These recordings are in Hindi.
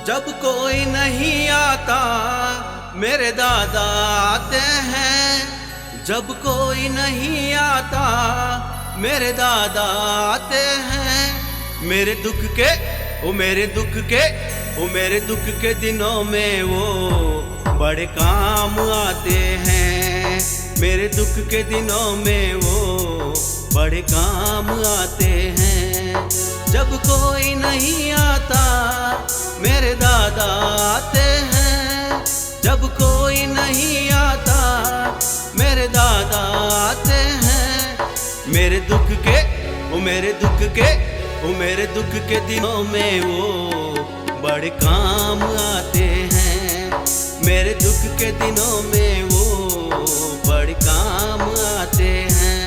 जब कोई नहीं आता मेरे दादा आते हैं। जब कोई नहीं आता मेरे दादा आते हैं। मेरे दुख के मेरे दुख के मेरे दुख के दिनों में वो बड़े काम आते हैं। मेरे दुख के दिनों में वो बड़े काम आते हैं। जब कोई नहीं आता मेरे दादा आते हैं। जब कोई नहीं आता मेरे दादा आते हैं। मेरे दुख के मेरे दुख के मेरे दुख के दिनों में वो बड़े काम आते हैं। मेरे दुख के दिनों में वो बड़े काम आते हैं।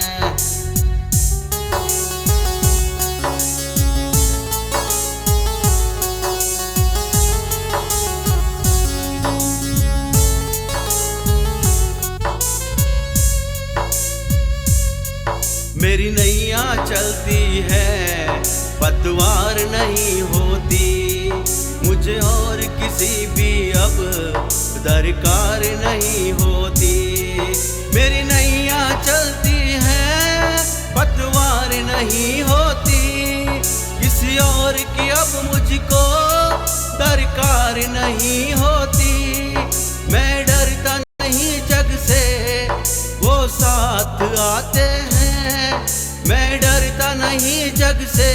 मेरी नैया चलती है पतवार नहीं होती। मुझे और किसी भी अब दरकार नहीं होती। मेरी नैया चलती है पतवार नहीं होती। किसी और की अब मुझको दरकार नहीं होती। मैं डरता नहीं जग से वो साथ आते हैं। मैं डरता नहीं जग से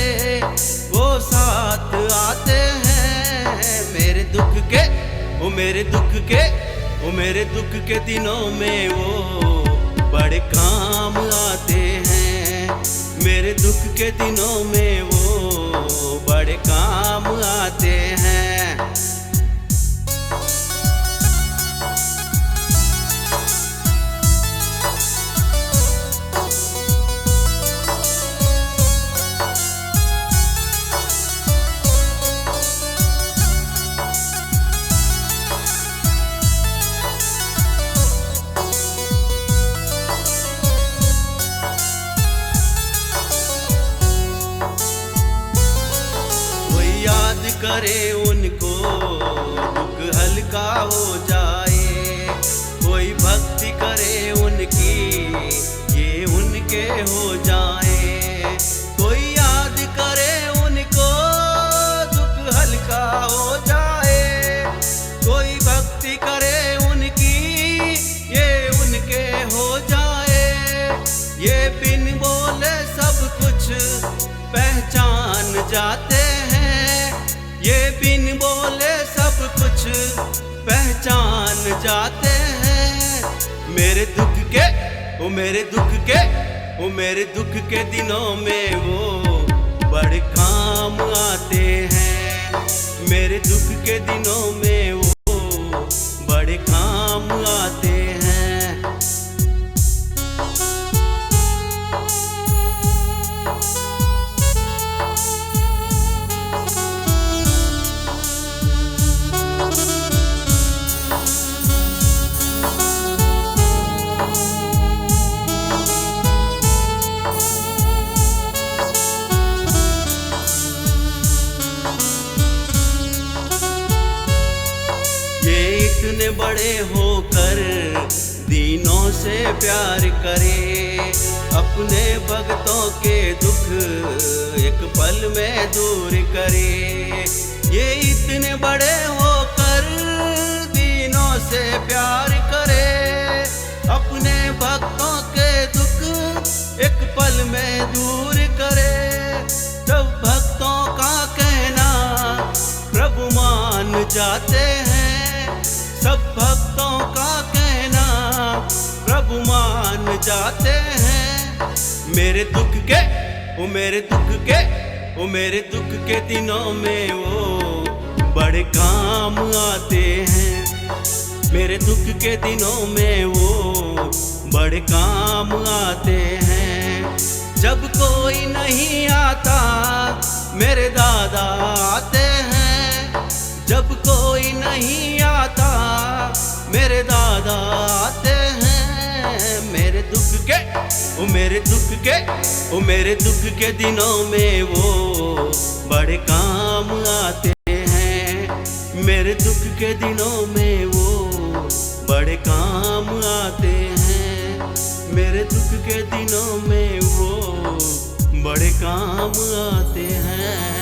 वो साथ आते हैं। मेरे दुख के मेरे दुख के मेरे दुख के दिनों में वो बड़े काम आते हैं। मेरे दुख के दिनों में वो बड़े काम आते हैं। करे उनको दुख हल्का हो जाए। कोई भक्ति करे उनकी ये उनके हो जाए। कोई याद करे उनको दुख हल्का हो जाए। कोई भक्ति करे उनकी ये उनके हो जाए। ये बिन बोले सब कुछ पहचान जाते हैं। ये बिन बोले सब कुछ पहचान जाते हैं। मेरे दुख के मेरे दुख के मेरे दुख के दिनों में वो बड़े काम आते हैं। मेरे दुख के दिनों में वो बड़े काम आते हैं। इतने बड़े होकर दीनों से प्यार करे। अपने भक्तों के दुख एक पल में दूर करे। ये इतने बड़े होकर दीनों से प्यार करे। अपने भक्तों के दुख एक पल में दूर करे। सब भक्तों का कहना प्रभु मान जाते हैं। सब भक्तों का कहना प्रभु मान जाते हैं। मेरे दुख के मेरे दुख के मेरे दुख के दिनों में वो बड़े काम आते हैं। मेरे दुख के दिनों में वो बड़े काम आते हैं। जब कोई नहीं आता मेरे दादा आते हैं। जब कोई नहीं आता मेरे दादा आते हैं। मेरे दुख के मेरे दुख के मेरे दुख के दिनों में वो बड़े काम आते हैं। मेरे दुख के दिनों में वो बड़े काम आते हैं। मेरे दुख के दिनों में वो बड़े काम आते हैं।